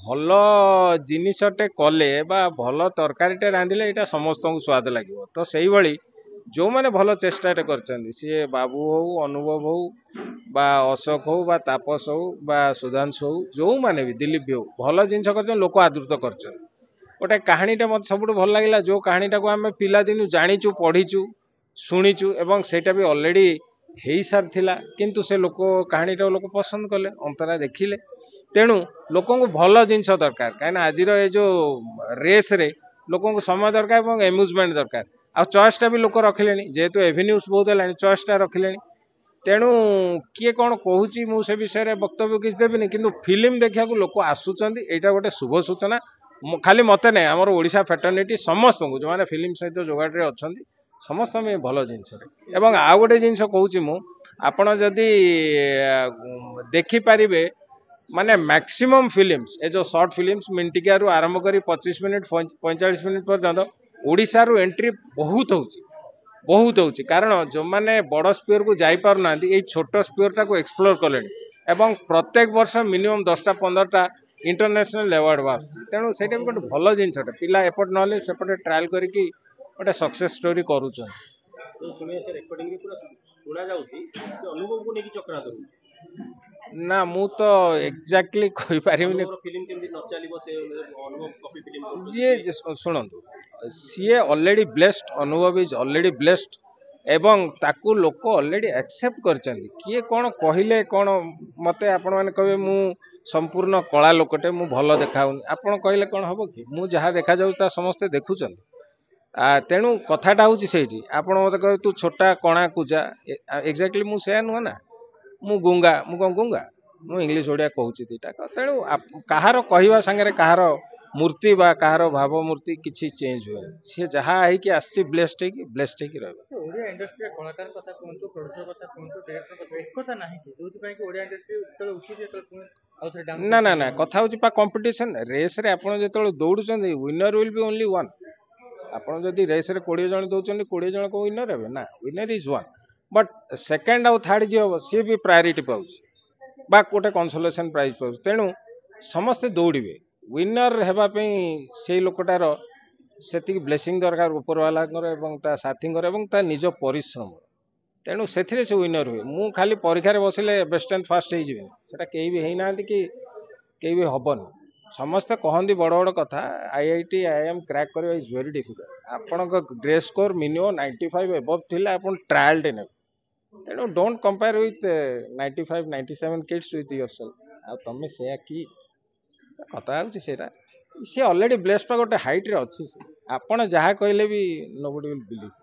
ଭଲ ଜିନିଷଟେ କଲେ ବା ଭଲ ତରକାରୀଟେ ରାନ୍ଧିଲେ ଏଇଟା ସମସ୍ତଙ୍କୁ ସ୍ୱାଦ ଲାଗିବ। ତ ସେଇଭଳି ଯେଉଁମାନେ ଭଲ ଚେଷ୍ଟାଟେ କରିଛନ୍ତି, ସିଏ ବାବୁ ହଉ, ଅନୁଭବ ହଉ, ବା ଅଶୋକ ହଉ, ବା ତାପସ ହଉ, ବା ସୁଧାଂଶୁ ହଉ, ଯେଉଁମାନେ ବି ଦିଲ୍ଲୀପ ବି ହଉ, ଭଲ ଜିନିଷ କରିଛନ୍ତି, ଲୋକ ଆଦୃତ କରିଛନ୍ତି। ଗୋଟେ କାହାଣୀଟା ମୋତେ ସବୁଠୁ ଭଲ ଲାଗିଲା, ଯେଉଁ କାହାଣୀଟାକୁ ଆମେ ପିଲାଦିନୁ ଜାଣିଛୁ, ପଢ଼ିଛୁ, ଶୁଣିଛୁ ଏବଂ ସେଇଟା ବି ଅଲରେଡ଼ି ହେଇସାରିଥିଲା, କିନ୍ତୁ ସେ ଲୋକ କାହାଣୀଟାକୁ ଲୋକ ପସନ୍ଦ କଲେ, ଅନ୍ତରା ଦେଖିଲେ। ତେଣୁ ଲୋକଙ୍କୁ ଭଲ ଜିନିଷ ଦରକାର, କାହିଁକିନା ଆଜିର ଏ ଯେଉଁ ରେସ୍ରେ ଲୋକଙ୍କୁ ସମୟ ଦରକାର ଏବଂ ଏମ୍ୟୁଜମେଣ୍ଟ ଦରକାର। ଆଉ ଚଏସ୍ଟା ବି ଲୋକ ରଖିଲେଣି, ଯେହେତୁ ଏଭିନ୍ୟୁଜ୍ ବହୁତ ହେଲାଣି, ଚଏସ୍ଟା ରଖିଲେଣି। ତେଣୁ କିଏ କ'ଣ କହୁଛି ମୁଁ ସେ ବିଷୟରେ ବକ୍ତବ୍ୟ କିଛି ଦେବିନି, କିନ୍ତୁ ଫିଲ୍ମ ଦେଖିବାକୁ ଲୋକ ଆସୁଛନ୍ତି, ଏଇଟା ଗୋଟେ ଶୁଭ ସୂଚନା। ଖାଲି ମୋତେ ନାହିଁ, ଆମର ଓଡ଼ିଶା ଫ୍ରେଟର୍ନିଟି ସମସ୍ତଙ୍କୁ, ଯେଉଁମାନେ ଫିଲ୍ମ ସହିତ ଯୋଗାଡ଼ରେ ଅଛନ୍ତି, ସମସ୍ତଙ୍କ ପାଇଁ ଭଲ ଜିନିଷଟେ। ଏବଂ ଆଉ ଗୋଟେ ଜିନିଷ କହୁଛି ମୁଁ, ଆପଣ ଯଦି ଦେଖିପାରିବେ, ମାନେ ମ୍ୟାକ୍ସିମମ୍ ଫିଲ୍ମସ୍, ଏ ଯେଉଁ ସର୍ଟ ଫିଲ୍ମସ୍ ମିନିଟିକିଆରୁ ଆରମ୍ଭ କରି 25 ମିନିଟ୍ 45 ମିନିଟ୍ ପର୍ଯ୍ୟନ୍ତ ଓଡ଼ିଶାରୁ ଏଣ୍ଟ୍ରି ବହୁତ ହେଉଛି। କାରଣ ଯେଉଁମାନେ ବଡ଼ ସ୍ପିୟରକୁ ଯାଇପାରୁନାହାନ୍ତି, ଏଇ ଛୋଟ ସ୍ପିୟରଟାକୁ ଏକ୍ସପ୍ଲୋର କଲେଣି ଏବଂ ପ୍ରତ୍ୟେକ ବର୍ଷ ମିନିମମ୍ 10ଟା 15ଟା ଇଣ୍ଟରନ୍ୟାସନାଲ ଆୱାର୍ଡ଼ ଆସୁଛି। ତେଣୁ ସେଇଟା ବି ଗୋଟେ ଭଲ ଜିନିଷଟେ, ପିଲା ଏପଟେ ନହେଲେ ସେପଟେ ଟ୍ରାଏଲ୍ କରିକି ଗୋଟେ ସକ୍ସେସ୍ ଷ୍ଟୋରି କରୁଛନ୍ତି। ନା ମୁଁ ତ ଏକ୍ଜାକ୍ଟଲି କହିପାରିବିନି। ଯିଏ ଶୁଣନ୍ତୁ, ସିଏ ଅଲରେଡ଼ି ବ୍ଲେସ୍ଡ, ଅନୁଭବ ଇଜ୍ ଅଲରେଡ଼ି ବ୍ଲେସ୍ଡ ଏବଂ ତାକୁ ଲୋକ ଅଲରେଡ଼ି ଆକ୍ସେପ୍ଟ କରିଛନ୍ତି। କିଏ କ'ଣ କହିଲେ କ'ଣ, ମୋତେ ଆପଣମାନେ କହିବେ ମୁଁ ସମ୍ପୂର୍ଣ୍ଣ କଳା ଲୋକଟେ, ମୁଁ ଭଲ ଦେଖାଉନି, ଆପଣ କହିଲେ କ'ଣ ହେବ କି? ମୁଁ ଯାହା ଦେଖାଯାଉଛି ତା ସମସ୍ତେ ଦେଖୁଛନ୍ତି। ତେଣୁ କଥାଟା ହେଉଛି ସେଇଠି। ଆପଣ ମୋତେ କହିବେ ତୁ ଛୋଟା କଣା କୁଜା, ଏକ୍ଜାକ୍ଟଲି ମୁଁ ସେୟା ନୁହଁ ନା। ମୁଁ ଗୁଙ୍ଗା, ମୁଁ କ'ଣ ଗୁଙ୍ଗା? ମୁଁ ଇଂଲିଶ ଓଡ଼ିଆ କହୁଛି ଦୁଇଟାକ। ତେଣୁ କାହାର କହିବା ସାଙ୍ଗରେ କାହାର ମୂର୍ତ୍ତି ବା କାହାର ଭାବମୂର୍ତ୍ତି କିଛି ଚେଞ୍ଜ ହୁଏନି। ସିଏ ଯାହା ହେଇକି ଆସିଛି ବ୍ଲେସ୍ଡ ହେଇକି ରହିବ। ଓଡ଼ିଆ ଇଣ୍ଡଷ୍ଟ୍ରିରେ କଳାକାର କଥା କୁହନ୍ତୁ, ପ୍ରଡ୍ୟୁସର କଥା କୁହନ୍ତୁ, ଡିରେକ୍ଟର କଥା, ଏକତା ନାହିଁ କି ଯୋଉଥିପାଇଁ କି ଓଡ଼ିଆ ଇଣ୍ଡଷ୍ଟ୍ରି ଯେତେବେଳେ ଉଠିଛି ସେତେବେଳେ ଆଉଥରେ ଡାଉନ୍। ନା କଥା ହେଉଛି ପା କମ୍ପିଟିସନ୍। ରେସ୍ରେ ଆପଣ ଯେତେବେଳେ ଦୌଡ଼ୁଛନ୍ତି, winner will be only one. ଆପଣ ଯଦି ରେସ୍ରେ 20 ଜଣ ଦଉଛନ୍ତି, 20 ଜଣଙ୍କ ୱିନର ହେବେ ନା, winner is one. But second ଆଉ ଥାର୍ଡ଼ ଯିଏ ହେବ ସିଏ ବି ପ୍ରାୟୋରିଟି ପାଉଛି ବା ଗୋଟେ କନସୋଲେସନ୍ ପ୍ରାଇଜ୍ ପାଉଛି। ତେଣୁ ସମସ୍ତେ ଦୌଡ଼ିବେ ୱିନର ହେବା ପାଇଁ। ସେଇ ଲୋକଟାର ସେତିକି ବ୍ଲେସିଂ ଦରକାର ଉପରବାଲାଙ୍କର ଏବଂ ତା ସାଥୀଙ୍କର ଏବଂ ତା ନିଜ ପରିଶ୍ରମ। ତେଣୁ ସେଥିରେ ସେ ୱିନର ହୁଏ। ମୁଁ ଖାଲି ପରୀକ୍ଷାରେ ବସିଲେ ବେଷ୍ଟ ଆଣ୍ଡ ଫାଷ୍ଟ ହେଇଯିବିନି, ସେଟା କେହି ବି ହେଇନାହାନ୍ତି କି କେହି ବି ହେବନି। ସମସ୍ତେ କହନ୍ତି ବଡ଼ ବଡ଼ କଥା, IIT IIM କ୍ରାକ୍ କରିବା ଇଜ୍ ଭେରି ଡିଫିକଲ୍ଟ। ଆପଣଙ୍କ ଗ୍ରେସ୍ ସ୍କୋର ମିନିମମ୍ 95 ଏବଭ୍ ଥିଲେ ଆପଣ ଟ୍ରାଏଲ୍ଟେ ନେବେ। ତେଣୁ don't compare with 95 97 kids with your self. ଆଉ ତମେ ସେୟା କି କଥା ହେଉଛି ସେଇଟା। ସିଏ ଅଲରେଡ଼ି ବ୍ଲେସ୍ଡ, ଗୋଟେ ହାଇଟ୍ରେ ଅଛି। ସେ ଆପଣ ଯାହା କହିଲେ ବି ନୋବଡି ୱିଲ୍ ବିଲିଭ୍।